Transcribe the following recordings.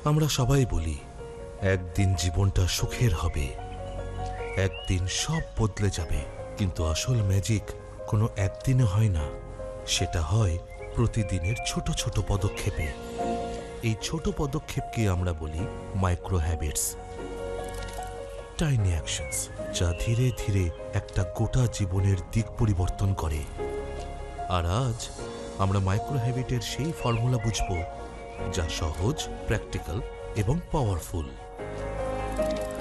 আমরা সবাই বলি একদিন জীবনটা সুখের হবে, একদিন সব বদলে যাবে, কিন্তু আসল ম্যাজিক কোনো একদিনে হয় না, সেটা হয় প্রতিদিনের ছোট ছোট পদক্ষেপে। এই ছোট পদক্ষেপকে আমরা বলি মাইক্রো হ্যাবিটস, টাইনি অ্যাকশনস, যা ধীরে ধীরে একটা গোটা জীবনের দিক পরিবর্তন করে। আর আজ আমরা মাইক্রো হ্যাবিটের সেই ফর্মুলা বুঝব যা সহজ, প্র্যাকটিক্যাল এবং পাওয়ারফুল।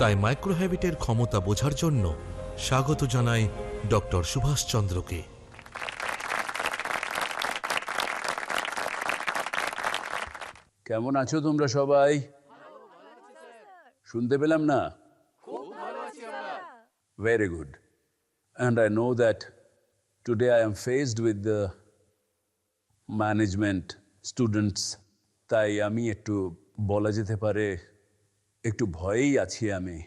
তাই মাইক্রো হ্যাবিটের ক্ষমতা বোঝার জন্য স্বাগত জানাই ডক্টর সুভাষ চন্দ্রকে। কেমন আছো তোমরা সবাই? শুনতে পেলাম না? Very good. And I know that today I am faced with the management students. তাই আমি একটু বলা যেতে পারে একটু ভয়েই আছি আমি।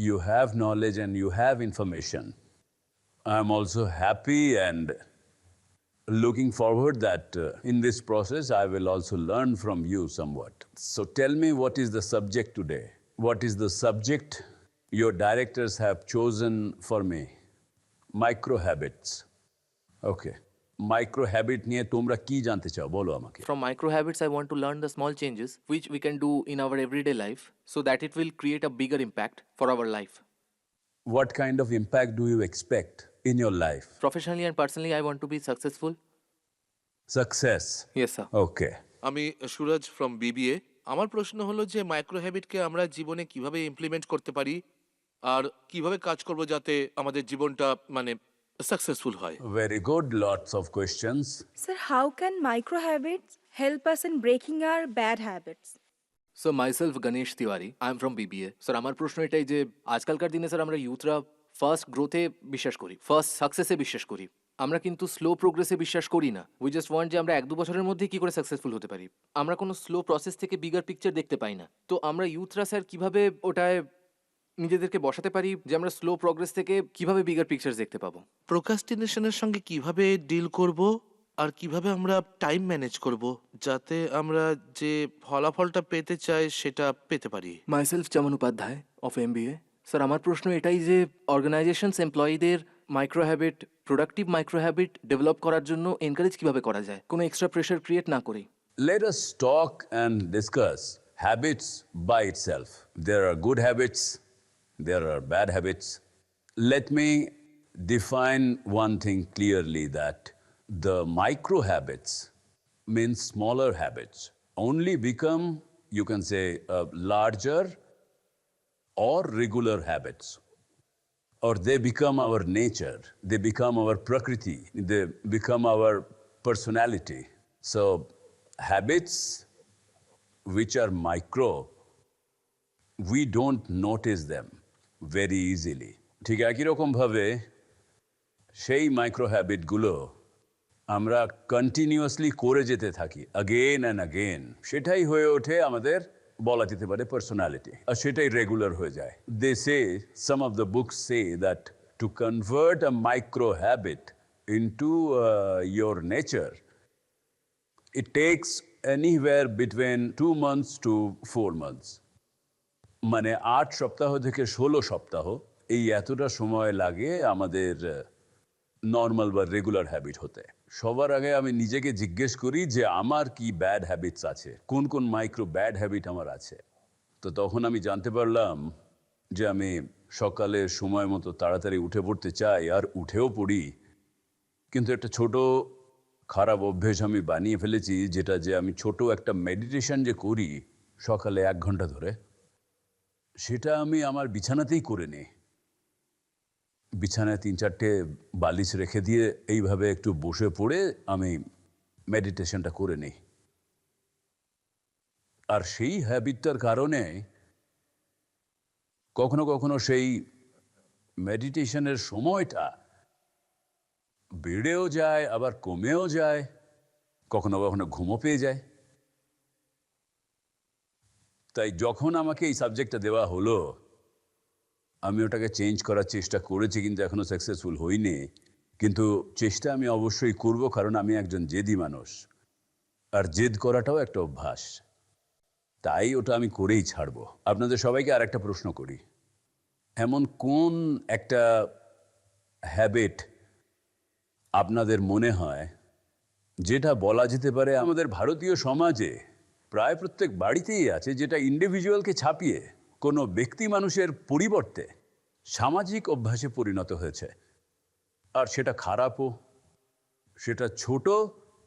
You have knowledge and you have information. I am also happy and looking forward that in this process I will also learn from you somewhat. So tell me, what is the subject today? What is the subject your directors have chosen for me? Micro habits. Okay. Micro habit niye tomra ki jante chao bolo amake. From micro habits, I want to learn the small changes which we can do in our everyday life so that it will create a bigger impact for our life. What kind of impact do you expect in your life? Professionally and personally, I want to be successful. Success. Yes, sir. Okay. আমি Suraj from BBA. আমার প্রশ্ন হলো যে micro হ্যাবিটকে আমরা জীবনে কিভাবে implement করতে পারি আর কিভাবে কাজ করব যাতে আমাদের জীবনটা মানে সাকসেসফুল হয়। Very good. Lots of questions. Sir, how can micro habits help us in breaking our bad habits? So myself Ganesh Tiwari, I am from BBA. Sir আমার প্রশ্ন এটাই যে আজকালকার দিনে স্যার আমরা ইউথরা ফার্স্ট গ্রোথে বিশ্বাস করি, ফার্স্ট সাকসেসে বিশ্বাস করি, আমরা কিন্তু স্লো প্রোগ্রেসে বিশ্বাস করি না। উই জাস্ট ওয়ান্ট যে আমরা 1-2 বছরের মধ্যে কি করে সাকসেসফুল হতে পারি, আমরা কোনো স্লো প্রসেস থেকে বিগার পিকচার দেখতে পাই না। তো আমরা ইউথরা স্যার কিভাবে ওটায় নিজেদেরকে বসাতে পারি যে আমরা স্লো প্রোগ্রেস থেকে কিভাবে বিগার পিকচার দেখতে পাবো? প্রোক্রাস্টিনেশনের সঙ্গে কিভাবে ডিল করব আর কিভাবে আমরা টাইম ম্যানেজ করব যাতে আমরা যে ফলাফলটা পেতে চাই সেটা পেতে পারি। মাইসেলফ চমন উপাধ্যায় অফ MBA। স্যার আমার প্রশ্ন এটাই যে অর্গানাইজেশনস এমপ্লয়ীদের micro habit, productive micro habit develop করার জন্য এনকারেজ কিভাবে করা যায় কোনো এক্সট্রা প্রেশার ক্রিয়েট না করে। Let us talk and discuss habits by itself. There are good habits, there are bad habits. Let me define one thing clearly, that the micro habits means smaller habits only become, you can say, larger or regular habits, or they become our nature, they become our prakriti, they become our personality. So habits which are micro, we don't notice them very easily. ঠিক একই রকম ভাবে সেই micro হ্যাবিটগুলো আমরা continuously করে যেতে থাকি again and again, সেটাই হয়ে ওঠে আমাদের বলা যেতে পারে পার্সোনালিটি, আর সেটাই রেগুলার হয়ে যায়। They say, some of the books say that to convert a micro habit into your nature, it takes anywhere between 2 months to 4 months. মানে 8 সপ্তাহ থেকে 16 সপ্তাহ, এই এতটা সময় লাগে আমাদের নর্মাল বা রেগুলার হ্যাবিট হতে। সবার আগে আমি নিজেকে জিজ্ঞেস করি যে আমার কি ব্যাড হ্যাবিটস আছে, কোন কোন মাইক্রো ব্যাড হ্যাবিট আমার আছে। তো তখন আমি জানতে পারলাম যে আমি সকালে সময় মতো তাড়াতাড়ি উঠে পড়তে চাই আর উঠেও পড়ি, কিন্তু একটা ছোট খারাপ অভ্যেস আমি বানিয়ে ফেলেছি, যেটা যে আমি ছোট একটা মেডিটেশন যে করি সকালে 1 ঘন্টা ধরে, সেটা আমি আমার বিছানাতেই করে নিই। বিছানায় 3-4টে বালিশ রেখে দিয়ে এইভাবে একটু বসে পড়ে আমি মেডিটেশনটা করে নিই। আর সেই হ্যাবিটটার কারণে কখনো কখনো সেই মেডিটেশনের সময়টা বেড়েও যায়, আবার কমেও যায়, কখনো কখনো ঘুমও পেয়ে যায়। তাই যখন আমাকে এই সাবজেক্টটা দেওয়া হলো, আমি ওটাকে চেঞ্জ করার চেষ্টা করেছি, কিন্তু এখনো সাকসেসফুল হইনি। কিন্তু চেষ্টা আমি অবশ্যই করব, কারণ আমি একজন জেদি মানুষ, আর জেদ করাটাও একটা অভ্যাস। তাই ওটা আমি করেই ছাড়বো। আপনাদের সবাইকে আর একটা প্রশ্ন করি, এমন কোন একটা হ্যাবিট আপনাদের মনে হয় যেটা বলা যেতে পারে আমাদের ভারতীয় সমাজে প্রায় প্রত্যেক বাড়িতেই আছে, যেটা ইন্ডিভিজুয়ালকে ছাপিয়ে কোনো ব্যক্তি মানুষের পরিবর্তে সামাজিক অভ্যাসে পরিণত হয়েছে, আর সেটা খারাপও, সেটা ছোট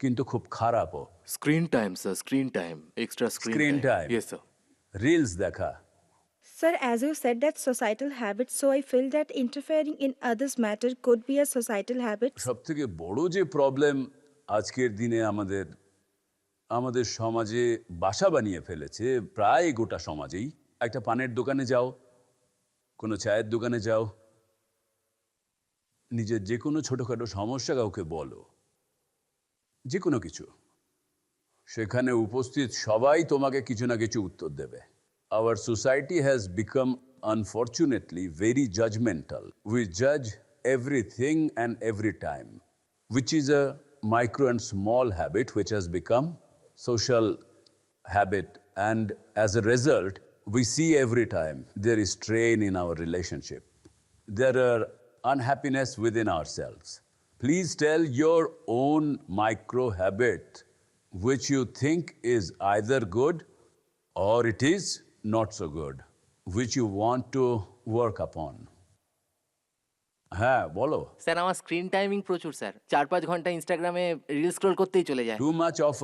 কিন্তু খুব খারাপও। Screen time sir, screen time, extra Screen screen time. time. Yes sir. Reels দেখা। Sir, as you said that societal habits, so I feel that interfering in others' matter could be a societal habit. সব থেকে বড় যে problem আজকের দিনে আমাদের সমাজে বাসা বানিয়ে ফেলেছে, প্রায় গোটা সমাজেই, একটা পানের দোকানে যাও, কোনো চায়ের দোকানে যাও, নিজের যে কোনো ছোটোখাটো সমস্যা কাউকে বলো, যে কোনো কিছু, সেখানে উপস্থিত সবাই তোমাকে কিছু না কিছু উত্তর দেবে। Our society has become, unfortunately, very judgmental. We judge everything and every time, which is a micro and small habit which has become social habit, and as a result, we see every time there is strain in our relationship. There are unhappiness within ourselves. Please tell your own micro habit which you think is either good or it is not so good, which you want to work upon. হ্যাঁ বলো। Sir আমার screen timing প্রচুর sir, 4-5 ঘন্টা ইনস্টাগ্রামে reel scroll করতেই চলে যায়। Too much of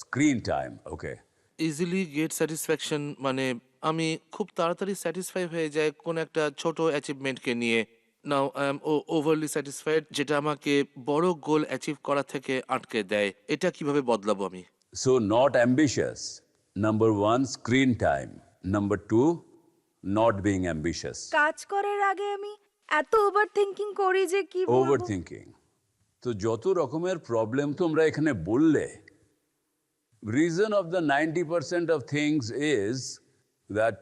screen time, okay. Easily get satisfaction, মানে আমি খুব তাড়াতাড়ি স্যাটিসফাই হয়ে যায় কোন একটা ছোট অ্যাচিভমেন্টকে নিয়ে। Now I am overlay satisfied, যেটা আমাকে বড় গোল অ্যাচিভ করা থেকে আটকে দেয়। এটা কিভাবে বদলাবো আমি? So not ambitious. Number one, screen time. Number two, not being ambitious. কাজ করার আগে আমি এত ওভার থিঙ্কিং করি যে কি বলবো। Overthinking. তো যত রকমের প্রবলেম তোমরা এখানে বললে, reason of the 90% of things is that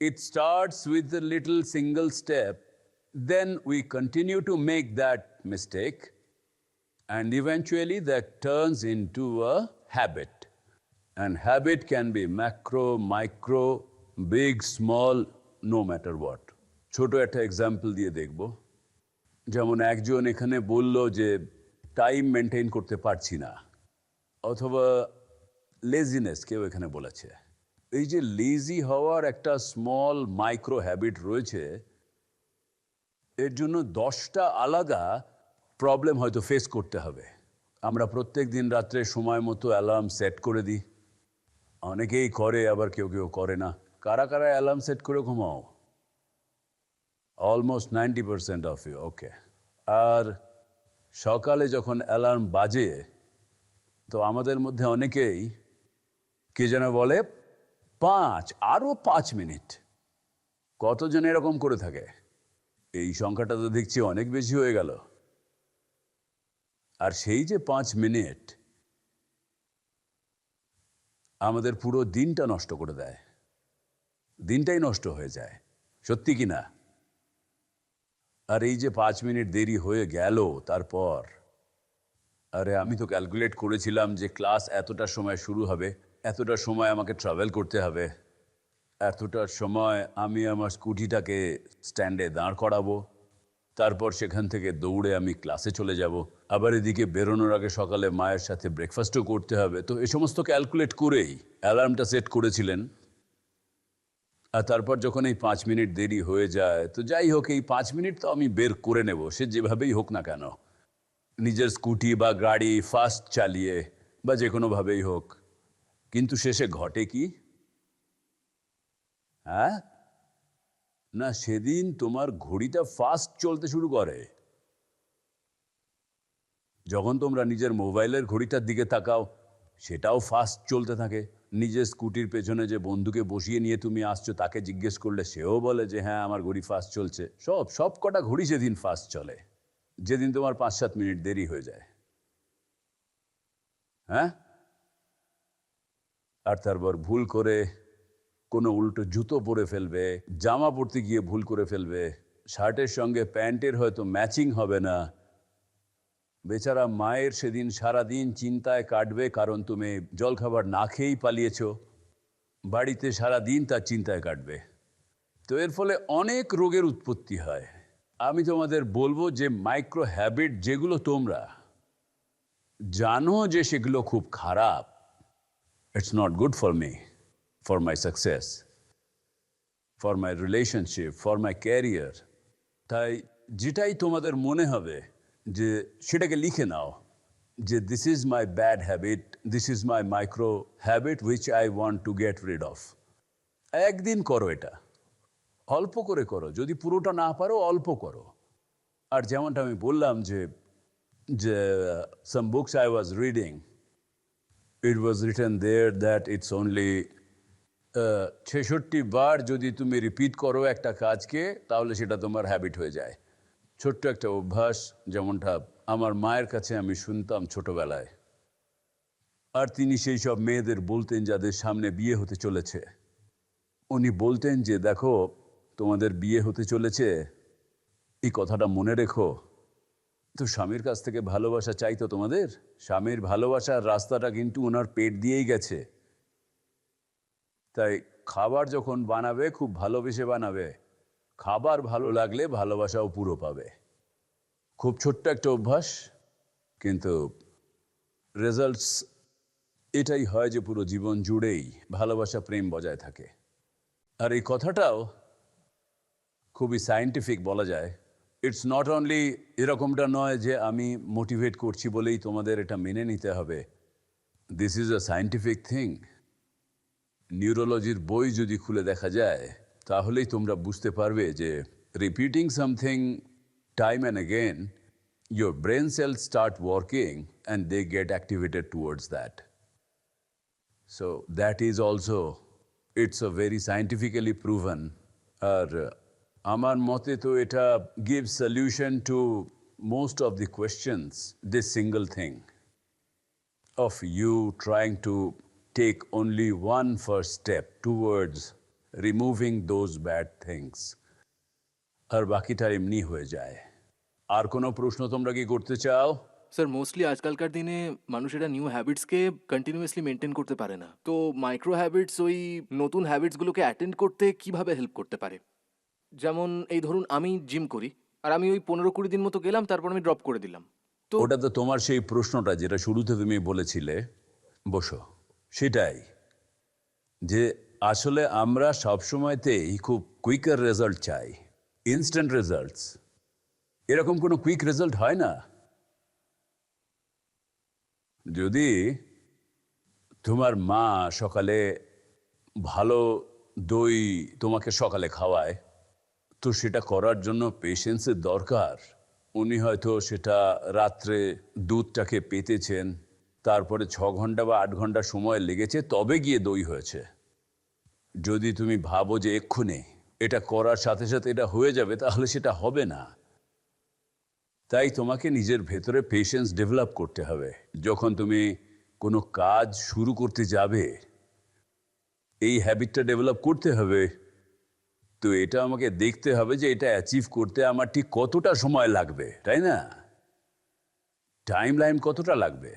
it starts with a little single step, then we continue to make that mistake, and eventually that turns into a habit. And habit can be macro, micro, big, small, no matter what. ছোট একটা example দিয়ে দেখব। যেমন একজন এখানে বলল যে time maintain করতে পারছি না, অথবা লেজিনেস কেউ এখানে বলেছে। এই যে লেজি হওয়ার একটা স্মল মাইক্রো হ্যাবিট রয়েছে, এর জন্য 10টা আলাদা প্রবলেম হয়তো ফেস করতে হবে। আমরা প্রত্যেক দিন রাত্রে সময় মতো অ্যালার্ম সেট করে দিই, অনেকেই করে, আবার কেউ কেউ করে না। কারা কারা অ্যালার্ম সেট করে ঘুমাও? অলমোস্ট 90% অফ ইউ, ওকে। আর সকালে যখন অ্যালার্ম বাজে, তো আমাদের মধ্যে অনেকেই কে যেন বলে 5 মিনিট। কতজন এরকম করে থাকে? এই সংখ্যাটা তো দেখছি অনেক বেশি হয়ে গেল। আর সেই যে 5 মিনিট আমাদের পুরো দিনটা নষ্ট করে দেয়, দিনটাই নষ্ট হয়ে যায়, সত্যি কি না? আর এই যে 5 মিনিট দেরি হয়ে গেল, তারপর আরে আমি তো ক্যালকুলেট করেছিলাম যে ক্লাস এতটার সময় শুরু হবে, এতটার সময় আমাকে ট্রাভেল করতে হবে, এতটার সময় আমি আমার স্কুটিটাকে স্ট্যান্ডে দাঁড় করাবো, তারপর সেখান থেকে দৌড়ে আমি ক্লাসে চলে যাব, আবার এদিকে বেরোনোর আগে সকালে মায়ের সাথে ব্রেকফাস্টও করতে হবে। তো এই সমস্ত ক্যালকুলেট করেই অ্যালার্মটা সেট করেছিলেন। আর তারপর যখন এই 5 মিনিট দেরি হয়ে যায়, তো যাই হোক, এই 5 মিনিট তো আমি বের করে নেব, সে যেভাবেই হোক না কেন, নিজের স্কুটি বা গাড়ি ফাস্ট চালিয়ে বা যে কোনোভাবেই হোক। কিন্তু শেষে ঘটে কি? হ্যাঁ না, সেদিন তোমার ঘড়িটা ফাস্ট চলতে শুরু করে। যখন তোমরা নিজের মোবাইলের ঘড়িটার দিকে তাকাও, সেটাও ফাস্ট চলতে থাকে। নিজের স্কুটির পেছনে যে বন্ধুকে বসিয়ে নিয়ে তুমি আসছো, তাকে জিজ্ঞেস করলে সেও বলে যে হ্যাঁ আমার ঘড়ি ফাস্ট চলছে। সব কটা ঘড়ি সেদিন ফাস্ট চলে, যেদিন তোমার 5-7 মিনিট দেরি হয়ে যায়। হ্যাঁ, আর তারপর ভুল করে কোনো উল্টো জুতো পরে ফেলবে, জামা পরতে গিয়ে ভুল করে ফেলবে, শার্টের সঙ্গে প্যান্টের হয়তো ম্যাচিং হবে না। বেচারা মায়ের সেদিন সারাদিন চিন্তায় কাটবে, কারণ তুমি জলখাবার না খেয়েই পালিয়েছো। বাড়িতে সারা দিন তার চিন্তায় কাটবে। তো এর ফলে অনেক রোগের উৎপত্তি হয়। আমি তোমাদের বলবো যে মাইক্রো হ্যাবিট যেগুলো তোমরা জানো যে সেগুলো খুব খারাপ, it's not good for me, for my success, for my relationship, for my career, তাই যেটাই তোমাদের মনে হবে যে সেটাকে লিখে নাও যে this is my bad habit, this is my micro habit which I want to get rid of. একদিন করো এটা, অল্প করে করো, যদি পুরোটা না পারো অল্প করো। আর যেমনটা আমি বললাম যে যে some books I was reading, it was written there that it's only 66 বার যদি তুমি রিপিট করো একটা কাজকে তাহলে সেটা তোমার হ্যাবিট হয়ে যায়। ছোট্ট একটা অভ্যাস, যেমনটা আমার মায়ের কাছে আমি শুনতাম ছোটবেলায়, আর তিনি সেই সব মেয়েদের বলতেন যাদের সামনে বিয়ে হতে চলেছে, উনি বলতেন যে দেখো তোমাদের বিয়ে হতে চলেছে, এই কথাটা মনে রেখো। তো স্বামীর কাছ থেকে ভালোবাসা চাইতো তোমাদের, স্বামীর ভালোবাসার রাস্তাটা কিন্তু ওনার পেট দিয়েই গেছে। তাই খাবার যখন বানাবে খুব ভালোবেসে বানাবে, খাবার ভালো লাগলে ভালোবাসাও পুরো পাবে। খুব ছোট্ট একটা অভ্যাস, কিন্তু রেজাল্টস এটাই হয় যে পুরো জীবন জুড়েই ভালোবাসা প্রেম বজায় থাকে। আর এই কথাটাও খুবই সায়েন্টিফিক বলা যায়। ইটস নট অনলি এরকমটা নয় যে আমি মোটিভেট করছি বলেই তোমাদের এটা মেনে নিতে হবে। This is a scientific thing. নিউরোলজির বই যদি খুলে দেখা যায় তাহলেই তোমরা বুঝতে পারবে যে repeating something time and again, your brain cells start working and they get activated towards that. So that is also, it's a very scientifically proven. আর আমার মতে তো এটা gives solution to most of the questions, this single thing of you trying to take only one first step towards removing those bad things. আর বাকিটা এমনি হয়ে যায়। আর কোনো প্রশ্ন তোমরা কি করতে চাও? স্যার মোস্টলি আজকালকার দিনে মানুষেরা নিউ হ্যাবিটসকে কন্টিনিউয়াসলি মেনটেন করতে পারে না, তো মাইক্রো হ্যাবিটস ওই নতুন হ্যাবিটসগুলোকে অ্যাটেন্ড করতে কিভাবে হেল্প করতে পারে? যেমন এই ধরুন আমি জিম করি, আর আমি ওই 15-20 দিন মতো গেলাম, তারপর আমি ড্রপ করে দিলাম। তো ওটা তো তোমার সেই প্রশ্নটা যেটা শুরুতে তুমি বলেছিলে, বসো, সেটাই যে আসলে আমরা সবসময়তেই খুব কুইকার রেজাল্ট চাই, ইনস্ট্যান্ট রেজাল্টস। এরকম কোনো কুইক রেজাল্ট হয় না। যদি তোমার মা সকালে ভালো দই তোমাকে সকালে খাওয়ায়, তো সেটা করার জন্য পেশেন্সের দরকার। উনি হয়তো সেটা রাত্রে দুধটাকে পেতেছেন, তারপরে 6 ঘন্টা বা 8 ঘন্টা সময় লেগেছে, তবে গিয়ে দই হয়েছে। যদি তুমি ভাবো যে এক্ষুনি এটা করার সাথে সাথে এটা হয়ে যাবে, তাহলে সেটা হবে না। তাই তোমাকে নিজের ভেতরে পেশেন্স ডেভেলপ করতে হবে। যখন তুমি কোনো কাজ শুরু করতে যাবে, এই হ্যাবিটটা ডেভেলপ করতে হবে। তো এটা আমাকে দেখতে হবে যে এটা অ্যাচিভ করতে আমার ঠিক কতটা সময় লাগবে, তাই না? টাইম লাইন কতটা লাগবে?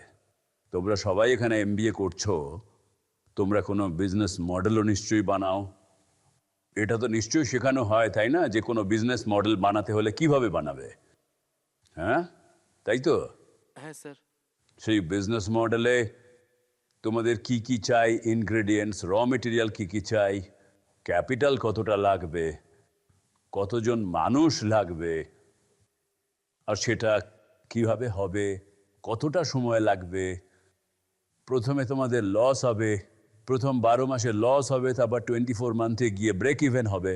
তোমরা সবাই এখানে MBA করছো, তোমরা কোনো বিজনেস মডেলও নিশ্চয়ই বানাও। এটা তো নিশ্চয়ই শেখানো হয়, তাই না, যে কোনো বিজনেস মডেল বানাতে হলে কিভাবে বানাবে। হ্যাঁ, তাই তো? হ্যাঁ স্যার। সেই বিজনেস মডেলে তোমাদের কি কি চাই, ইনগ্রেডিয়েন্টস, র মেটেরিয়াল কি কি চাই, ক্যাপিটাল কতটা লাগবে, কতজন মানুষ লাগবে, আর সেটা কিভাবে হবে, কতটা সময় লাগবে। প্রথমে তোমাদের লস হবে, প্রথম 12 মাসে লস হবে, তারপর 24 মান্থে গিয়ে ব্রেক ইভেন হবে।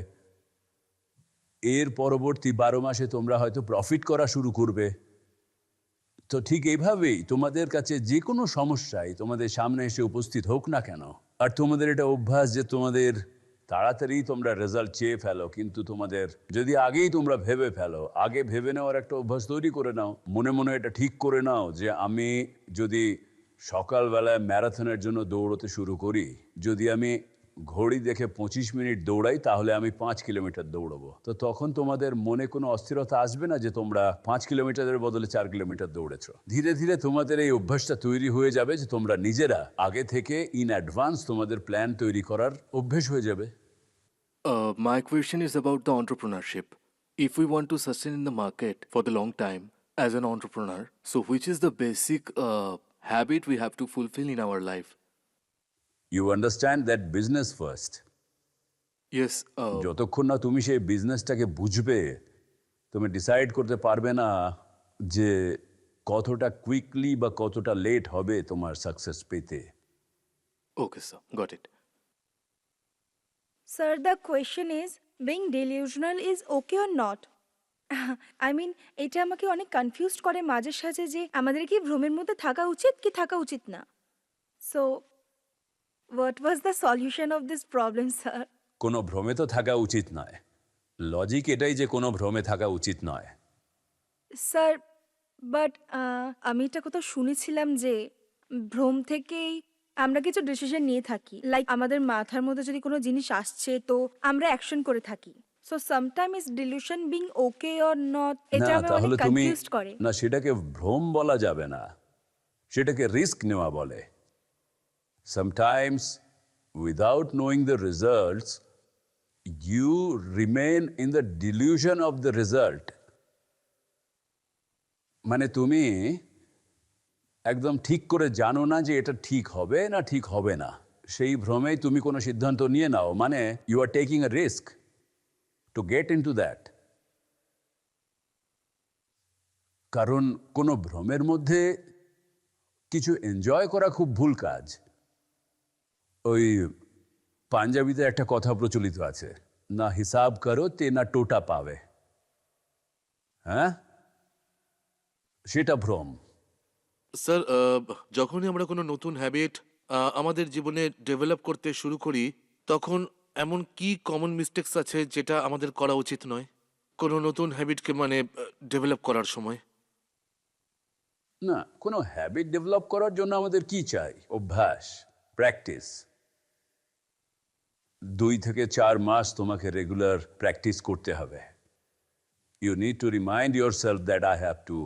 এর পরবর্তী 12 মাসে তোমরা হয়তো প্রফিট করা শুরু করবে। তো ঠিক এইভাবেই তোমাদের কাছে যে কোনো সমস্যায় তোমাদের সামনে এসে উপস্থিত হোক না কেন, আর তোমাদের এটা অভ্যাস যে তোমাদের তাড়াতাড়ি তোমরা রেজাল্ট চেয়ে ফেলো, কিন্তু তোমাদের যদি আগেই তোমরা ভেবে ফেলো, আগে ভেবে নেওয়ার একটা অভ্যাস তৈরি করে নাও, মনে মনে এটা ঠিক করে নাও যে আমি যদি সকালবেলায় ম্যারাথনের জন্য দৌড়তে শুরু করি, যদি আমি ঘড়ি দেখে 25 মিনিট দৌড়াই তাহলে আমি 5 কিলোমিটার দৌড়াবো, তো তখন তোমাদের মনে কোনো অস্থিরতা আসবে না যে তোমরা 5 কিলোমিটারের বদলে 4 কিলোমিটার দৌড়েছো। ধীরে ধীরে তোমাদের এই অভ্যাসটা তৈরি হয়ে যাবে যে তোমরা নিজেরা আগে থেকে ইন অ্যাডভান্স তোমাদের প্ল্যান তৈরি করার অভ্যেস হয়ে যাবে। My question is about the entrepreneurship. If we want to sustain in the market for the long time as an entrepreneur, so which is the basic habit we have to fulfill in our life? You understand that business first. Yes, যতক্ষণ না তুমি সেই বিজনেসটাকে বুঝবে, তুমি decide করতে পারবে না যে কতটা কুইকলি বা কতটা লেট হবে তোমার সাকসেস পেতে। okay, sir, got it. Sir, the question is, being delusional is okay or not? I mean, এটা আমাকে অনেক কনফিউজড করে মাঝে সাঝে যে আমাদের কি ভ্রমের মধ্যে থাকা উচিত কি থাকা উচিত না। So what was the solution of this problem, sir? কোনো ভ্রমে তো থাকা উচিত নয়। লজিক এটাই যে কোনো ভ্রমে থাকা উচিত নয়। স্যার, বাট আমি এটা কোথাও শুনেছিলাম যে ভ্রম থেকেই আমরা কিছু ডিসিশন নিয়ে থাকি। লাইক আমাদের মাথার মধ্যে যদি কোনো জিনিস আসছে তো আমরা অ্যাকশন করে থাকি। So sometime is dilution being okay or not, এটা না, আমাকে তাহলে অনেক তুমি কনফিউজড করে। না, সেটাকে ভ্রম বলা যাবে না, সেটাকে রিস্ক নেওয়া বলে। Sometimes without knowing the results you remain in the delusion of the result. মানে তুমি একদম ঠিক করে জানো না যে এটা ঠিক হবে না ঠিক হবে না, সেই ভ্রমেই তুমি কোনো সিদ্ধান্ত নিয়ে নাও, মানে you are taking a risk to get into that. কারণ কোনো ভ্রমের মধ্যে কিছু এনজয় করা খুব ভুল কাজ। ওই পাঞ্জাবিতে একটা কথা প্রচলিত আছে, না হিসাব করো তে না টোটা পাবে। হ্যাঁ, সেটা ভ্রম। স্যার, যখনই আমরা কোনো নতুন হ্যাবিট আমাদের জীবনে ডেভেলপ করতে শুরু করি, তখন এমন কি কমন মিস্টেকস আছে যেটা আমাদের করা উচিত নয় কোনো নতুন হ্যাবিটকে মানে ডেভেলপ করার সময়? না, কোনো হ্যাবিট ডেভেলপ করার জন্য আমাদের কি চাই? অভ্যাস, প্র্যাকটিস। 2 থেকে 4 মাস তোমাকে রেগুলার প্র্যাকটিস করতে হবে। You need to remind yourself that I have to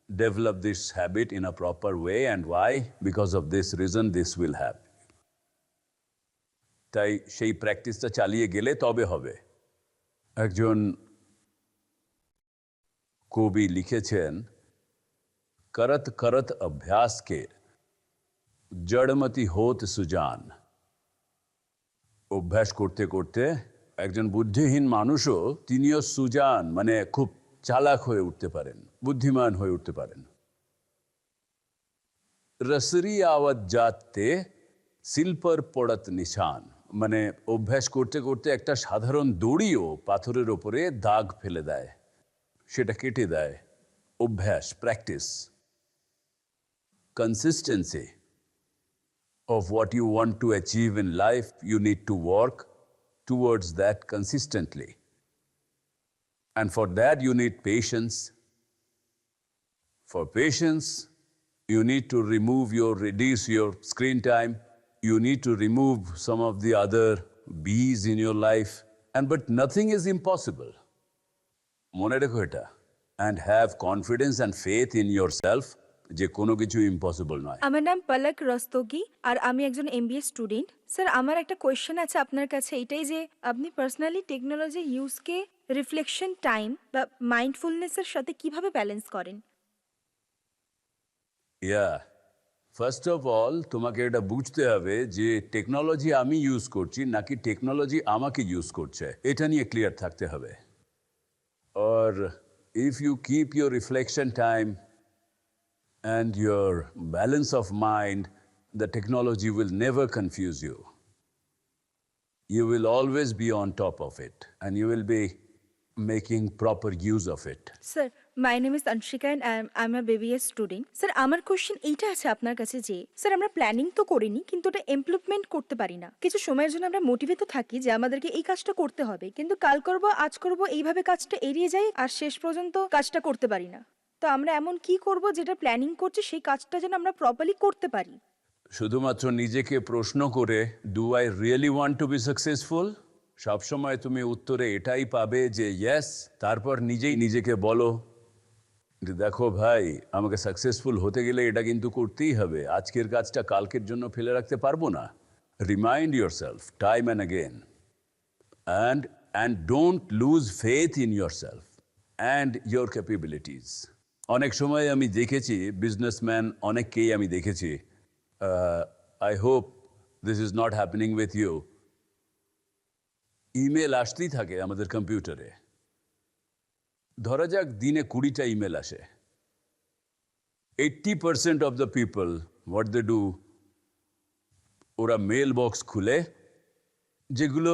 develop this habit in a proper way, and why? Because of this reason this will happen. তাই সেই প্র্যাকটিসটা চালিয়ে গেলে তবে হবে। একজন কবি লিখেছেন, করত করত অভ্যাস কে জড়মতি হোত সুজান। অভ্যাস করতে করতে একজন বুদ্ধিহীন মানুষও তিনিও সুজান মানে খুব চালাক হয়ে উঠতে পারেন, বুদ্ধিমান হয়ে উঠতে পারেন। রসরি আওয়াত জাতে শিল্পর পড়ত নিশান, মানে অভ্যাস করতে করতে একটা সাধারণ দড়িও পাথরের ওপরে দাগ ফেলে দেয়, সেটা কেটে দেয়। অভ্যাস, practice, consistency of what you want to achieve in life, you need to work towards that consistently. And for that, you need patience. For patience, you need to reduce your screen time. You need to remove some of the other B's in your life. But nothing is impossible. Mone rekho eta. And have confidence and faith in yourself যে কোনো কিছু impossible নয়। আমার নাম পলক রস্তোগি আর আমি একজন MBA student. Sir, আমার একটা কোয়েশ্চেন আছে আপনার কাছে, এটাই যে আপনি পার্সোনালি টেকনোলজি ইউজকে রিফ্লেকশন টাইম বা মাইন্ডফুলনেসের সাথে কিভাবে ব্যালেন্স করেন? ফার্স্ট অফ অল তোমাকে এটা বুঝতে হবে যে টেকনোলজি আমি ইউজ করছি নাকি টেকনোলজি আমাকে ইউজ করছে, এটা নিয়ে ক্লিয়ার থাকতে হবে। আর if you keep your reflection time and your balance of mind, the technology will never confuse you. You will always be on top of it and you will be making proper use of it. Sir, my name is Anshika and I am a BBA student. Sir, আমার question এইটা আছে আপনার কাছে যে sir আমরা planning তো করিনি কিন্তু ওটা ইমপ্লিমেন্ট করতে পারি না। কিছু সময়ের জন্য আমরা মোটিভেট তো থাকি যে আমাদেরকে এই কাজটা করতে হবে, কিন্তু কাল করব আজ করব এইভাবে কাজটা এড়িয়ে যাই আর শেষ পর্যন্ত কাজটা করতে পারি না। তো আমরা এমন কি করব যেটা প্ল্যানিং করছি সেই কাজটা যেন আমরা প্রপারলি করতে পারি? শুধুমাত্র নিজেকে প্রশ্ন করে do I really want to be successful, সবসময় তুমি উত্তরে এটাই পাবে যে ইয়েস। তারপর নিজেই নিজেকে বলো যে দেখো ভাই, আমাকে সাকসেসফুল হতে গেলে এটা কিন্তু করতেই হবে, আজকের কাজটা কালকের জন্য ফেলে রাখতে পারবো না। Remind yourself time and again and don't lose faith in yourself and your capabilities. অনেক সময় আমি দেখেছি বিজনেসম্যান অনেককেই আমি দেখেছি, I hope this is not happening with you, email আসতেই থাকে আমাদের কম্পিউটারে। ধরা যাক দিনে 20টা ইমেল আসে। 80% of the people what they do, ওরা মেল বক্স খুলে যেগুলো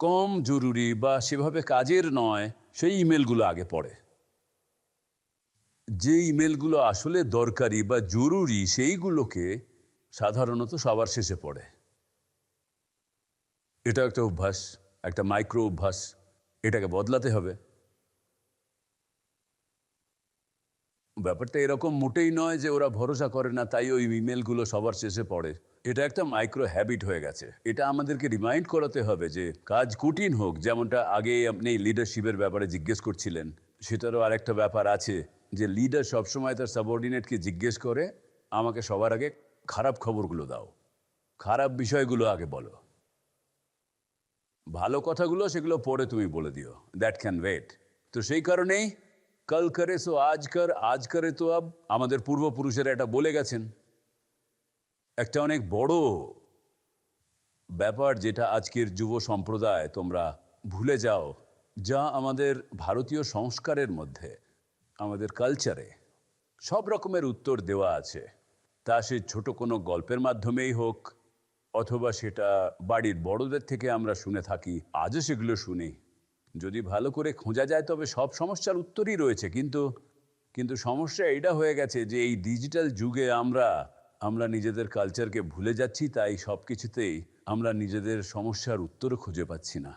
কম জরুরি বা সেভাবে কাজের নয় সেই ইমেলগুলো আগে পড়ে। যে ইমেলগুলো আসলে দরকারি বা জরুরি সেইগুলোকে সাধারণত সবার শেষে পড়ে। এটা একটা অভ্যাস, একটা মাইক্রো অভ্যাস, এটাকে বদলাতে হবে। ব্যাপারটা এরকম মোটেই নয় যে ওরা ভরসা করে না তাই ওই ইমেলগুলো সবার শেষে পড়ে। এটা একটা মাইক্রো হ্যাবিট হয়ে গেছে। এটা আমাদেরকে রিমাইন্ড করাতে হবে যে কাজ কঠিন হোক, যেমনটা আগে আপনি লিডারশিপের ব্যাপারে জিজ্ঞেস করছিলেন, সেটারও আরেকটা ব্যাপার আছে যে লিডার সবসময় তার সাবঅর্ডিনেটকে জিজ্ঞেস করে আমাকে সবার আগে খারাপ খবরগুলো দাও, খারাপ বিষয়গুলো আগে বলো, ভালো কথাগুলো সেগুলো পরে তুমি বলে দিও, দ্যাট ক্যান ওয়েট। তো সেই কারণেই কাল করে সো আজ কর, আজ করে তো আব, আমাদের পূর্বপুরুষেরা এটা বলে গেছেন। একটা অনেক বড় ব্যাপার যেটা আজকের যুব সম্প্রদায় তোমরা ভুলে যাও, যা আমাদের ভারতীয় সংস্কারের মধ্যে, আমাদের কালচারে সব রকমের উত্তর দেওয়া আছে। তা সে ছোট কোনো গল্পের মাধ্যমেই হোক অথবা সেটা বাড়ির বড়দের থেকে আমরা শুনে থাকি, আজও সেগুলো শুনি। যদি ভালো করে খোঁজা যায় তবে সব সমস্যার উত্তরই রয়েছে। কিন্তু সমস্যা এটা হয়ে গেছে যে এই ডিজিটাল যুগে আমরা নিজেদের কালচারকে ভুলে যাচ্ছি, তাই সব কিছুতেই আমরা নিজেদের সমস্যার উত্তরও খুঁজে পাচ্ছি না,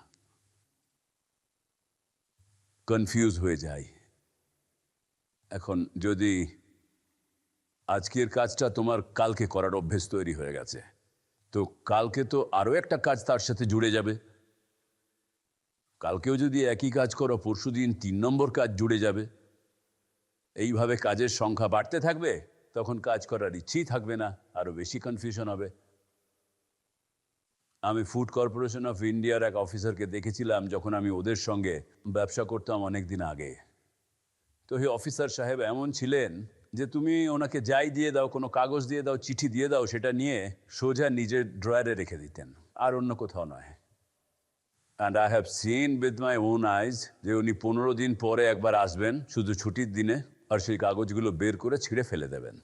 কনফিউজ হয়ে যাই। এখন যদি আজকের কাজটা তোমার কালকে করার অভ্যেস তৈরি হয়ে গেছে, তো কালকে তো আরও একটা কাজ তার সাথে জুড়ে যাবে। কালকেও যদি একই কাজ করো, পরশুদিন 3 নম্বর কাজ জুড়ে যাবে। এইভাবে কাজের সংখ্যা বাড়তে থাকবে, তখন কাজ করার ইচ্ছেই থাকবে না, আরও বেশি কনফিউশন হবে। আমি ফুড কর্পোরেশন অফ ইন্ডিয়ার এক অফিসারকে দেখেছিলাম যখন আমি ওদের সঙ্গে ব্যবসা করতাম অনেক দিন আগে। তো এই অফিসার সাহেব এমন ছিলেন যে তুমি ওনাকে যাই দিয়ে দাও, কোনো কাগজ দিয়ে দাও, চিঠি দিয়ে দাও, সেটা নিয়ে সোজা নিজের ড্রয়ারে রেখে দিতেন, আর অন্য কোথাও নয়। And I have seen with my own eyes যে উনি 15 দিন পরে একবার আসবেন শুধু ছুটির দিনে, আর সেই কাগজগুলো বের করে ছিঁড়ে ফেলে দেবেন।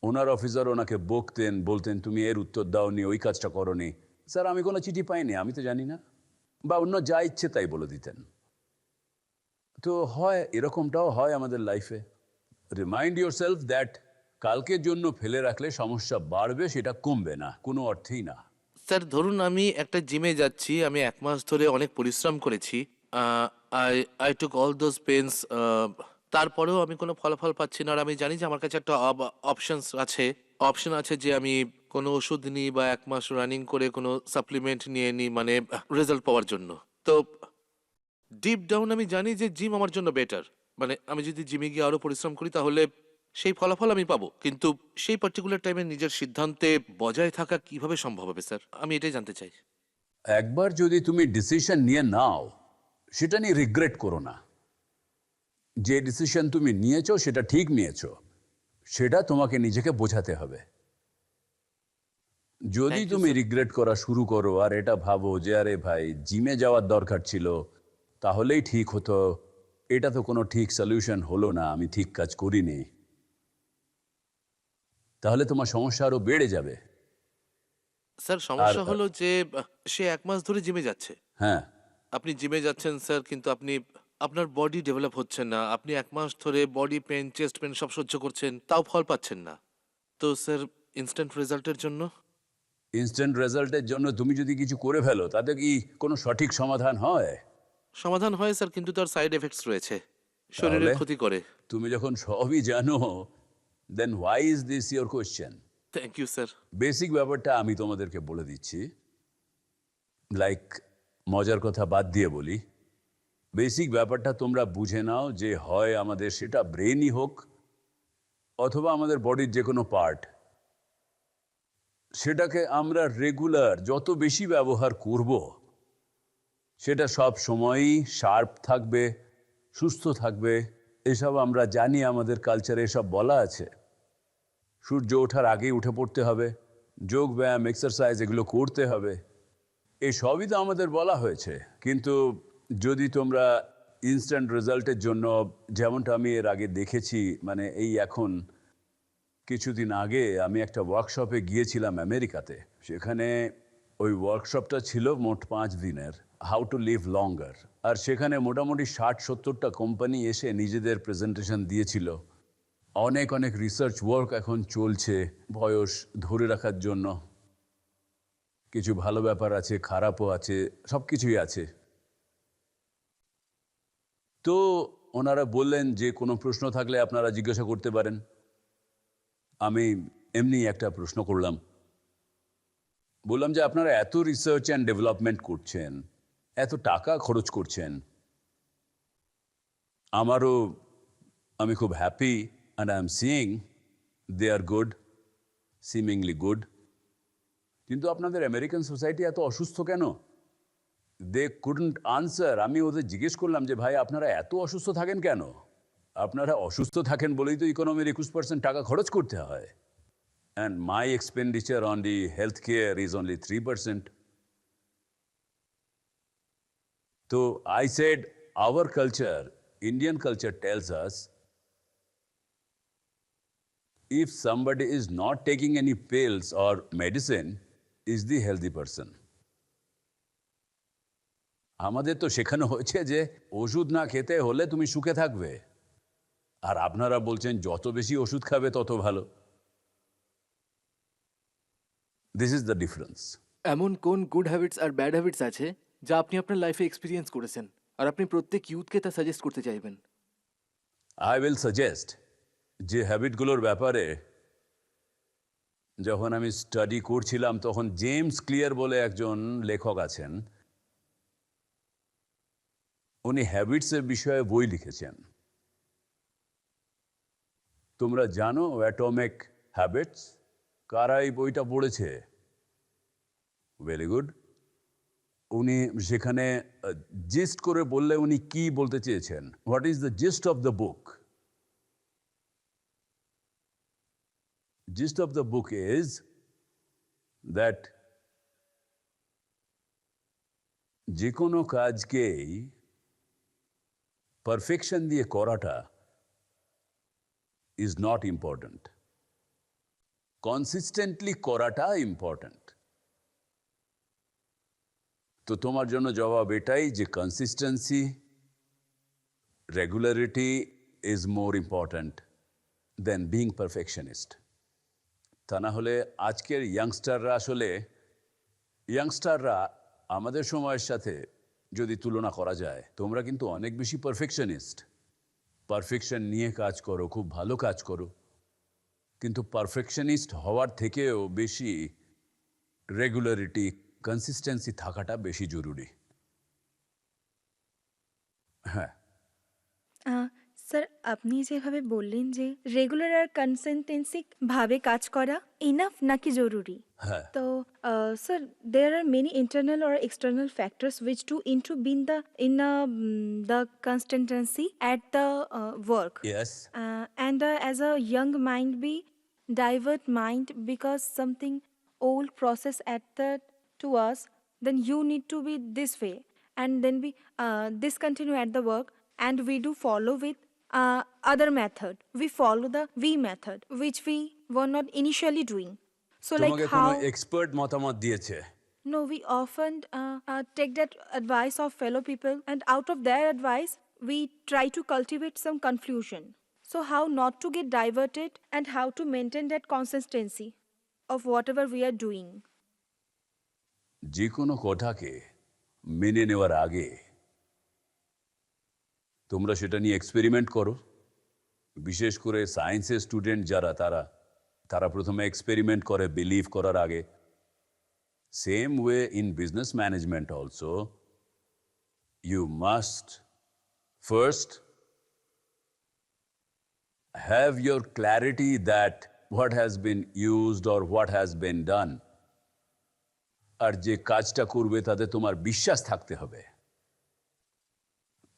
ওনার অফিসার ওনাকে বকতেন, বলতেন তুমি এর উত্তর দাওনি, ওই কাজটা করনি। স্যার আমি কোনো চিঠি পাইনি, আমি তো জানি না, বা অন্য যা ইচ্ছে তাই বলে দিতেন। তো হয়, এরকমটাও হয় আমাদের লাইফে। রিমাইন্ড ইয়োরসেলফ দ্যাট কালকের জন্য ফেলে রাখলে সমস্যা বাড়বে, সেটা কমবে না, কোনো অর্থেই না। স্যার ধরুন আমি একটা জিমে যাচ্ছি, আমি 1 মাস ধরে অনেক পরিশ্রম করেছি, I I took all those pains, তারপরেও আমি কোনো ফলাফল পাচ্ছি না। আর আমি জানি যে আমার কাছে একটা অপশন আছে যে আমি কোনো ওষুধ নিই বা 1 মাস রানিং করে কোনো সাপ্লিমেন্ট নিয়ে নিই, মানে রেজাল্ট পাওয়ার জন্য। তো ডিপ ডাউন আমি জানি যে জিম আমার জন্য বেটার, মানে আমি যদি জিমে গিয়ে আরো পরিশ্রম করি তাহলে সেই ফলাফল আমি পাবো। কিন্তু সেই পার্টিকুলার টাইমে নিজের সিদ্ধান্তে বজায় থাকা কিভাবে সম্ভব হবে স্যার, আমি এটাই জানতে চাই। একবার যদি তুমি ডিসিশন নিয়ে নাও, সেটা নিয়ে রিগ্রেট করো না। যে ডিসিশন তুমি নিয়েছো সেটা ঠিক নিয়েছো, সেটা তোমাকে নিজেকে বোঝাতে হবে। যদি Thank you, তুমি sir. রিগ্রেট করা শুরু করো আর এটা ভাবো যে আরে ভাই জিমে যাওয়ার দরকার ছিল, তাহলেই ঠিক হতো, এটা তো কোনো ঠিক সলিউশন হলো না, আমি ঠিক কাজ করিনি, তাহলে তোমার সমস্যা আরো বেড়ে যাবে। স্যার সমস্যা হলো যে সে 1 মাস ধরে জিমে যাচ্ছে। হ্যাঁ, আপনি জিমে যাচ্ছেন স্যার, কিন্তু আপনার বডি ডেভেলপ হচ্ছে না। আপনি 1 মাস ধরে বডি পেন, চেস্ট পেন সব সহ্য করছেন, তাও ফল পাচ্ছেন না। তো স্যার ইনস্ট্যান্ট রেজাল্টের জন্য ইনস্ট্যান্ট রেজাল্টের জন্য তুমি যদি কিছু করে ফেলো, তাতে কি কোনো সঠিক সমাধান হয়? সমাধান হয় স্যার, কিন্তু তার সাইড এফেক্টস রয়েছে, শরীরের তাহলে? ক্ষতি করে। তুমি যখন সবই জানো, then why is this your question? Thank you sir. Basic ব্যাপারটা আমি তোমাদেরকে বলে দিচ্ছি, লাইক মজার কথা বাদ দিয়ে বলি। বেসিক ব্যাপারটা তোমরা বুঝে নাও যে হয় আমাদের সেটা ব্রেনই হোক অথবা আমাদের বডির যে কোনো পার্ট, সেটাকে আমরা রেগুলার যত বেশি ব্যবহার করব সেটা সব সময়ই শার্প থাকবে, সুস্থ থাকবে। এসব আমরা জানি, আমাদের কালচারে এসব বলা আছে। সূর্য ওঠার আগেই উঠে পড়তে হবে, যোগ ব্যায়াম এক্সারসাইজ এগুলো করতে হবে, এই সবই তো আমাদের বলা হয়েছে। কিন্তু যদি তোমরা ইনস্ট্যান্ট রেজাল্টের জন্য, যেমনটা আমি এর আগে দেখেছি, মানে এই এখন কিছুদিন আগে আমি একটা ওয়ার্কশপে গিয়েছিলাম আমেরিকাতে। সেখানে ওই ওয়ার্কশপটা ছিল মোট 5 দিনের, হাউ টু লিভ লঙ্গার। আর সেখানে মোটামুটি 60-70টা কোম্পানি এসে নিজেদের প্রেজেন্টেশন দিয়েছিল। অনেক অনেক রিসার্চ ওয়ার্ক এখন চলছে বয়স ধরে রাখার জন্য। কিছু ভালো ব্যাপার আছে, খারাপও আছে, সব কিছুই আছে। তো ওনারা বললেন যে কোনো প্রশ্ন থাকলে আপনারা জিজ্ঞাসা করতে পারেন। আমি এমনি একটা প্রশ্ন করলাম, বললাম যে আপনারা এত রিসার্চ অ্যান্ড ডেভেলপমেন্ট করছেন, এত টাকা খরচ করছেন, আমি খুব happy and I am seeing they are good, seemingly good, কিন্তু আপনাদের আমেরিকান সোসাইটি এত অসুস্থ কেন? They couldn't answer. আমি ওদের জিজ্ঞেস করলাম যে ভাই আপনারা এত অসুস্থ থাকেন কেন? আপনারা অসুস্থ থাকেন বলেই তো ইকোনমির 21% টাকা খরচ করতে হয়, and my expenditure on the health care is only 3%. তো I said hour culture, Indian culture tells us if somebody is not taking any pills or medicine is the healthy person. আমাদের তো শেখানো হয়েছে যে ওষুধ না খেতে হলে তুমি সুখে থাকবে, আর আপনারা বলছেন যত বেশি ওষুধ খাবে তত ভালো। This is the difference. এমন কোন গুড হ্যাবিটস আর ব্যাড হ্যাবিটস আছে যা আপনি আপনার লাইফে এক্সপিরিয়েন্স করেছেন আর আপনি প্রত্যেক ইউথকে তা সাজেস্ট করতে চাইবেন? আই উইল সাজেস্ট যে হ্যাবিটগুলোর ব্যাপারে যখন আমি স্টাডি করছিলাম তখন জেমস ক্লিয়ার বলে একজন লেখক আছেন, উনি হ্যাবিটসের বিষয়ে বই লিখেছেন। তোমরা জানো অ্যাটমিক হ্যাবিটস? কারা এই বইটা পড়েছে? Very good. উনি সেখানে জিস্ট করে বললে উনি কি বলতে চেয়েছেন, what is the gist of the book? Gist of the book is that যে কোনো কাজকেই পারফেকশন দিয়ে করাটা ইজ নট ইম্পর্ট্যান্ট, কনসিস্টেন্টলি করাটা ইম্পর্ট্যান্ট। তো তোমার জন্য জবাব এটাই যে consistency, regularity is more important than being perfectionist. তা না হলে আজকের ইয়াংস্টাররা আমাদের সময়ের সাথে যদি তুলনা করা যায়, তোমরা কিন্তু অনেক বেশি পারফেকশনিস্ট। পারফেকশন নিয়ে কাজ করো, খুব ভালো কাজ করো, কিন্তু পারফেকশনিস্ট হওয়ার থেকেও বেশি রেগুলারিটি, কনসিস্টেন্সি থাকাটা বেশি জরুরি। হ্যাঁ স্যার, আপনি যেভাবে বললেন যে রেগুলার আর কনসিস্টেন্সি ভাবে কাজ করা ইনাফ নাকি জরুরি, হ্যাঁ তো sir there are many internal or external factors which do intervene the consistency at the work. Yes And as a young mind be divert mind because something old process at the to us, then you need to be this way, and then we discontinue at the work, and we do follow with other method. We follow the V method, which we were not initially doing. So like তোমাকে কোনো how expert মতামত দিয়েছে? no, we often take that advice of fellow people, and out of their advice, we try to cultivate some confusion. So, how not to get diverted and how to maintain that consistency of whatever we are doing. যে কোনো কথাকে মেনে নেওয়ার আগে তোমরা সেটা নিয়ে experiment করো। বিশেষ করে সায়েন্সের স্টুডেন্ট যারা, তারা তারা প্রথমে এক্সপেরিমেন্ট করে বিলিভ করার আগে। Same way in business management also, you must first have your clarity that what has been used or what has been done, আর যে কাজটা করবে তাতে তোমার বিশ্বাস থাকতে হবে।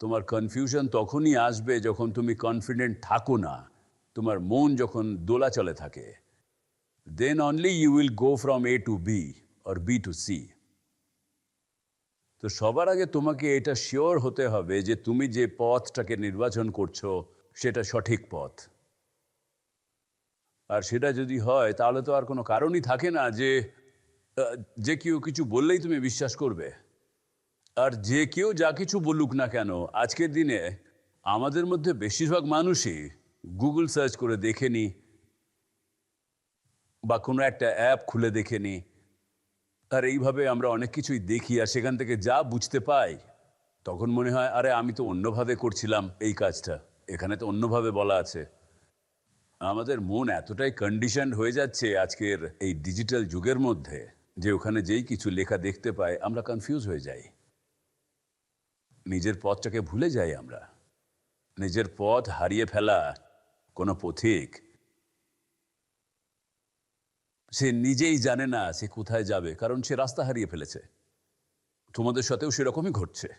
তোমার কনফিউশন তখনই আসবে যখন তুমি কনফিডেন্ট থাকো না, তোমার মন যখন দোলাচলে থাকে। Then only you will go from A to B or B to C। তো সবার আগে তোমাকে এটা শিওর হতে হবে যে তুমি যে পথটাকে নির্বাচন করছো সেটা সঠিক পথ। আর সেটা যদি হয় তাহলে তো আর কোনো কারণই থাকে না যে কেউ কিছু বললেই তুমি বিশ্বাস করবে। আর যে কেউ যা কিছু বলুক না কেন, আজকের দিনে আমাদের মধ্যে বেশিরভাগ মানুষই গুগল সার্চ করে দেখেনি বা কোনো একটা অ্যাপ খুলে দেখেনি। আর এইভাবে আমরা অনেক কিছুই দেখি, আর সেখান থেকে যা বুঝতে পাই তখন মনে হয় আরে আমি তো অন্যভাবে করছিলাম এই কাজটা, এখানে তো অন্যভাবে বলা আছে। আমাদের মন এতটাই কন্ডিশনড হয়ে যাচ্ছে আজকের এই ডিজিটাল যুগের মধ্যে যে ওখানে যেই কিছু লেখা দেখতে পাই আমরা কনফিউজ হয়ে যাই, নিজের পথটাকে ভুলে যাই। আমরা নিজের পথ হারিয়ে ফেলা কোনো পথিক সে নিজেই জানে না সে কোথায় যাবে, কারণ সে রাস্তা হারিয়ে ফেলেছে। তোমাদের সাথেও সেরকমই ঘটছে।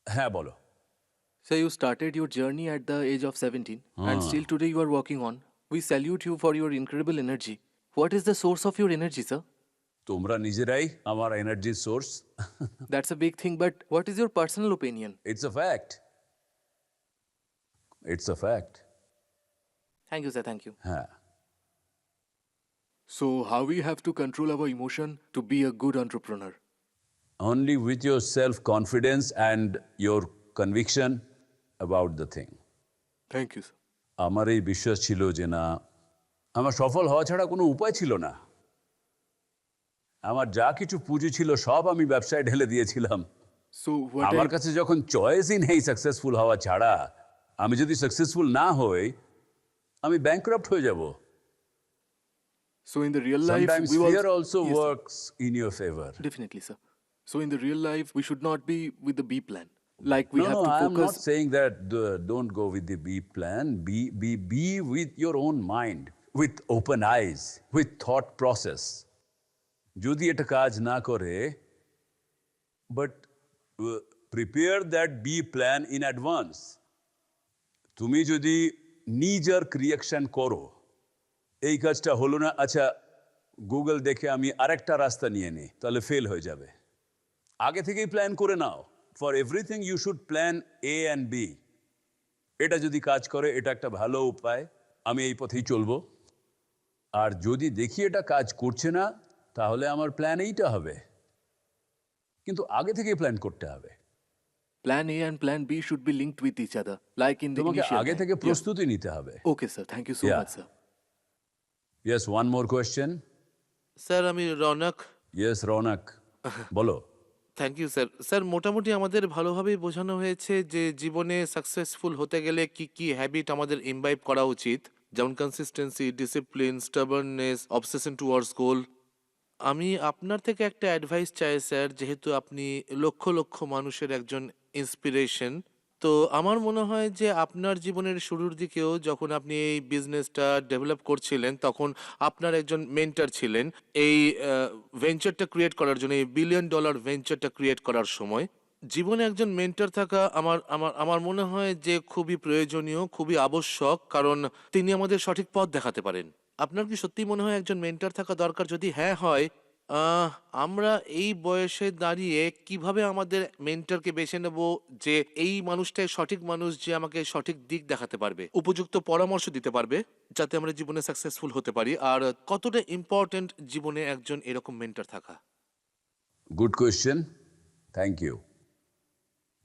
হ্যাঁ বলো। So you started your journey at the age of 17 and still today you are working on. We salute you for your incredible energy. What is the source of your energy, sir? তোমরা নিজেরাই আমার এনার্জির source. That's a big thing, but what is your personal opinion? It's a fact, it's a fact. Thank you, sir. Thank you. হ্যাঁ, So how we have to control our emotion to be a good entrepreneur? only with your self-confidence and your conviction about the thing. Thank you, sir. আমার এই বিশ্বাস ছিল যে না, আমার সফল হওয়া ছাড়া কোনো উপায় ছিল না। আমার যা কিছু পুঁজি ছিল সব আমি ব্যবসায় ঢেলে দিয়েছিলাম। So what আমার কাছে যখন চয়েসই নেই সাকসেসফুল হওয়া ছাড়া, আমি যদি সাকসেসফুল না হই আমি ব্যাংকরাপ্ট হয়ে যাব। So in the real life, Sometimes we fear also Yes, sir. works in your favor. Definitely, sir. So in the real life, we should not be with the B plan. Like we No, have no, to I'm focus. not saying that don't go with the B plan. Be with your own mind, with open eyes, with thought process. যদি এটা কাজ না করে, but prepare that B plan in advance. তুমি যদি নিজের reaction করো, এই কাজটা হলো না, আচ্ছা গুগল দেখে আমি আরেকটা রাস্তা নিয়ে নিই, তাহলে ফেল হয়ে যাবে। আগে থেকেই প্ল্যান করে নাও। For everything you should plan A and B। এটা যদি কাজ করে এটা একটা ভালো উপায়, আমি এই পথেই চলবো। আর যদি দেখি এটা কাজ করছে না, তাহলে আমার প্ল্যান এইটা হবে। কিন্তু আগে থেকেই প্ল্যান করতে হবে। Plan A and Plan B should be linked with each other, like in the তোমাকে initial আগে time. থেকে Yeah. প্রস্তুতি নিতে হবে। Okay, sir. Thank you so Yeah. much, sir. Yes, one more question. Sir আমি Raunak. Yes Rounak, বলো। Thank you sir. Sir মোটামুটি আমাদের ভালোভাবেই বোঝানো হয়েছে যে জীবনে সাকসেসফুল হতে গেলে কি কি হ্যাবিট আমাদের ইমবাইব করা উচিত, যেমন কনসিস্টেন্সি, ডিসিপ্লিন, স্টাবার্ননেস, অবসেশন টুয়ার্ডস গোল। আমি আপনার থেকে একটা অ্যাডভাইস চাই স্যার, যেহেতু আপনি লক্ষ লক্ষ মানুষের একজন ইন্সপিরেশন। তো আমার মনে হয় যে আপনার জীবনের শুরুর দিকেও যখন আপনি এই বিজনেসটা ডেভেলপ করছিলেন তখন আপনার একজন মেন্টর ছিলেন এই ভেঞ্চারটা ক্রিয়েট করার জন্য, এই $1 বিলিয়ন ভেঞ্চারটা ক্রিয়েট করার সময়। জীবনে একজন মেন্টর থাকা আমার আমার আমার মনে হয় যে খুবই প্রয়োজনীয়, খুবই আবশ্যক, কারণ তিনি আমাদের সঠিক পথ দেখাতে পারেন। আপনার কি সত্যি মনে হয় একজন মেন্টর থাকা দরকার? যদি হ্যাঁ হয়, আমরা এই বয়সে দাঁড়িয়ে কিভাবে আমাদের মেন্টরকে বেছে নেব যে এই মানুষটাই সঠিক মানুষ, যে আমাকে সঠিক দিক দেখাতে পারবে, উপযুক্ত পরামর্শ দিতে পারবে, যাতে আমরা জীবনে সাকসেসফুল হতে পারি? আর কতটা ইম্পর্ট্যান্ট জীবনে একজন এরকম মেন্টর থাকা? Good question. Thank you.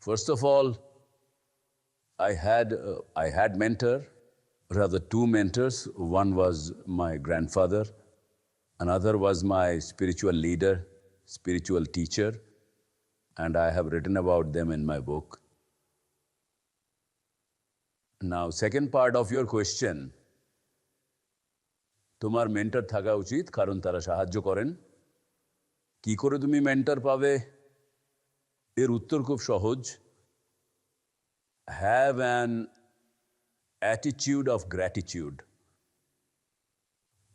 First of all, I had mentor, rather two mentors. One was my grandfather, another was my spiritual leader, spiritual teacher, and I have written about them in my book. Now, second part of your question, তোমার mentor থাকা উচিত, কারণ তারা সাহায্য করেন। কি করে তুমি মেন্টর পাবে? এর উত্তর খুব সহজ। Have an attitude of gratitude.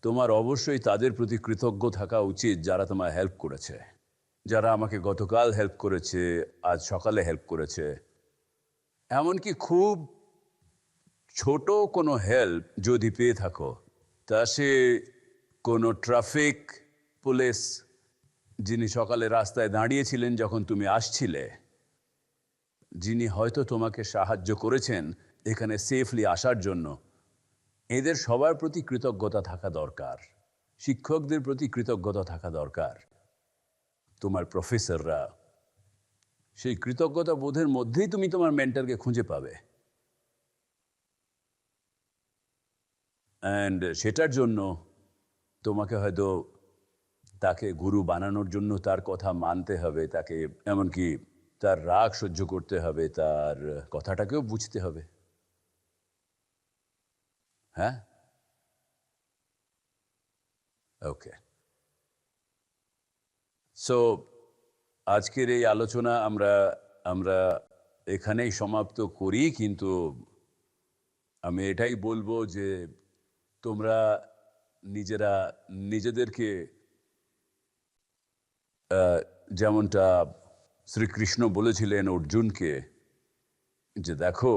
তোমার অবশ্যই তাদের প্রতি কৃতজ্ঞ থাকা উচিত যারা তোমায় হেল্প করেছে, যারা আমাকে গতকাল হেল্প করেছে, আজ সকালে হেল্প করেছে। এমনকি খুব ছোট কোনো হেল্প যদি পেয়ে থাকো, তা সে কোনো ট্রাফিক পুলিশ যিনি সকালে রাস্তায় দাঁড়িয়েছিলেন যখন তুমি আসছিলে, যিনি হয়তো তোমাকে সাহায্য করেছেন এখানে সেফলি আসার জন্য, এদের সবার প্রতি কৃতজ্ঞতা থাকা দরকার। শিক্ষকদের প্রতি কৃতজ্ঞতা থাকা দরকার, তোমার প্রফেসররা। সেই কৃতজ্ঞতা বোধের মধ্যেই তুমি তোমার মেন্টরকে খুঁজে পাবে। অ্যান্ড সেটার জন্য তোমাকে হয়তো তাকে গুরু বানানোর জন্য তার কথা মানতে হবে, তাকে এমনকি তার রাগ সহ্য করতে হবে, তার কথাটাকেও বুঝতে হবে। হ্যাঁ, ওকে। সো আজকের এই আলোচনা আমরা এখানেই সমাপ্ত করি, কিন্তু আমি এটাই বলবো যে তোমরা নিজেরা নিজেদেরকে যেমনটা শ্রীকৃষ্ণ বলেছিলেন অর্জুনকে, যে দেখো,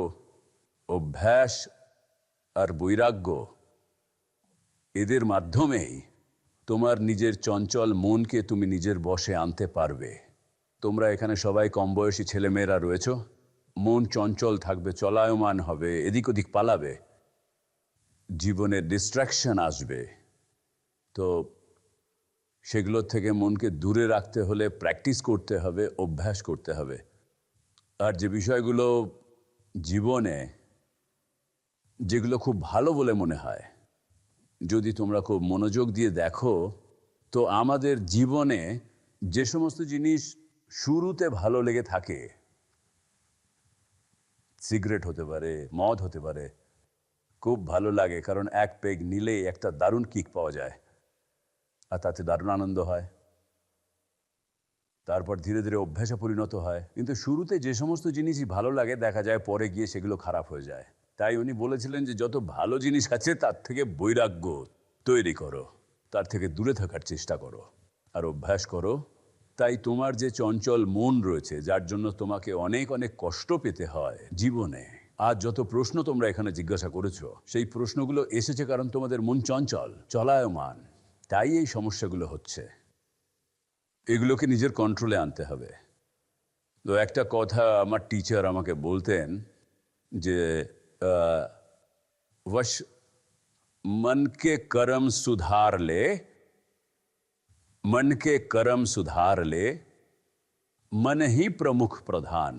অভ্যাস আর বৈরাগ্য এদের মাধ্যমেই তোমার নিজের চঞ্চল মনকে তুমি নিজের বশে আনতে পারবে। তোমরা এখানে সবাই কম বয়সী ছেলেমেয়েরা রয়েছো, মন চঞ্চল থাকবে, চলায়মান হবে, এদিক ওদিক পালাবে, জীবনে ডিস্ট্রাকশন আসবে। তো সেগুলোর থেকে মনকে দূরে রাখতে হলে প্র্যাকটিস করতে হবে, অভ্যাস করতে হবে। আর যে বিষয়গুলো জীবনে যেগুলো খুব ভালো বলে মনে হয়, যদি তোমরা খুব মনোযোগ দিয়ে দেখো, তো আমাদের জীবনে যে সমস্ত জিনিস শুরুতে ভালো লেগে থাকে, সিগারেট হতে পারে, মদ হতে পারে, খুব ভালো লাগে কারণ এক পেগ নিলেই একটা দারুণ কিক পাওয়া যায় আর তাতে দারুণ আনন্দ হয়। তারপর ধীরে ধীরে অভ্যাসে পরিণত হয়। কিন্তু শুরুতে যে সমস্ত জিনিসই ভালো লাগে, দেখা যায় পরে গিয়ে সেগুলো খারাপ হয়ে যায়। তাই উনি বলেছিলেন যে যত ভালো জিনিস আছে তার থেকে বৈরাগ্য তৈরি করো, তার থেকে দূরে থাকার চেষ্টা করো আর অভ্যাস করো। তাই তোমার যে চঞ্চল মন রয়েছে, যার জন্য তোমাকে অনেক অনেক কষ্ট পেতে হয় জীবনে, আজ যত প্রশ্ন তোমরা এখানে জিজ্ঞাসা করেছো, সেই প্রশ্নগুলো এসেছে কারণ তোমাদের মন চঞ্চল, চলায়মান। তাই এই সমস্যাগুলো হচ্ছে। এগুলোকে নিজের কন্ট্রোলে আনতে হবে। তো একটা কথা আমার টিচার আমাকে বলতেন যে वश मन के कर्म सुधार ले, मन के कर्म सुधार ले, मन ही प्रमुख प्रधान,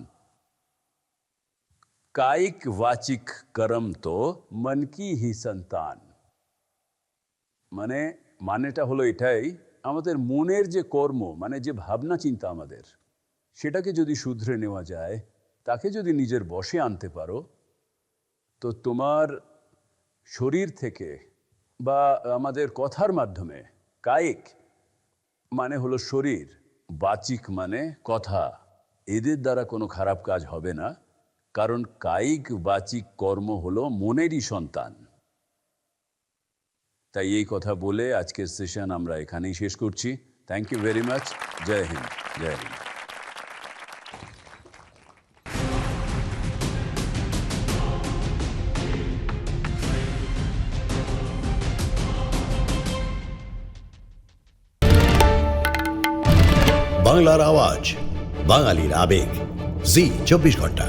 कायिक वाचिक कर्म तो मन की ही संतान। মানেটা হলো এটাই, আমাদের মনের যে কর্ম, মানে যে ভাবনা চিন্তা আমাদের, সেটাকে যদি শুধরে নেওয়া যায়, তাকে যদি নিজের বশে আনতে পারো, তো তোমার শরীর থেকে বা আমাদের কথার মাধ্যমে, কায়িক মানে হলো শরীর, বাচিক মানে কথা, এদের দ্বারা কোনো খারাপ কাজ হবে না, কারণ কায়িক বাচিক কর্ম হলো মনেরই সন্তান। তাই এই কথা বলে আজকের সেশন আমরা এখানেই শেষ করছি। Thank you very much. Jai Hind, Jai Hind. বাংলার আওয়াজ, বাঙালির আবেগ, জি 24 ঘন্টা।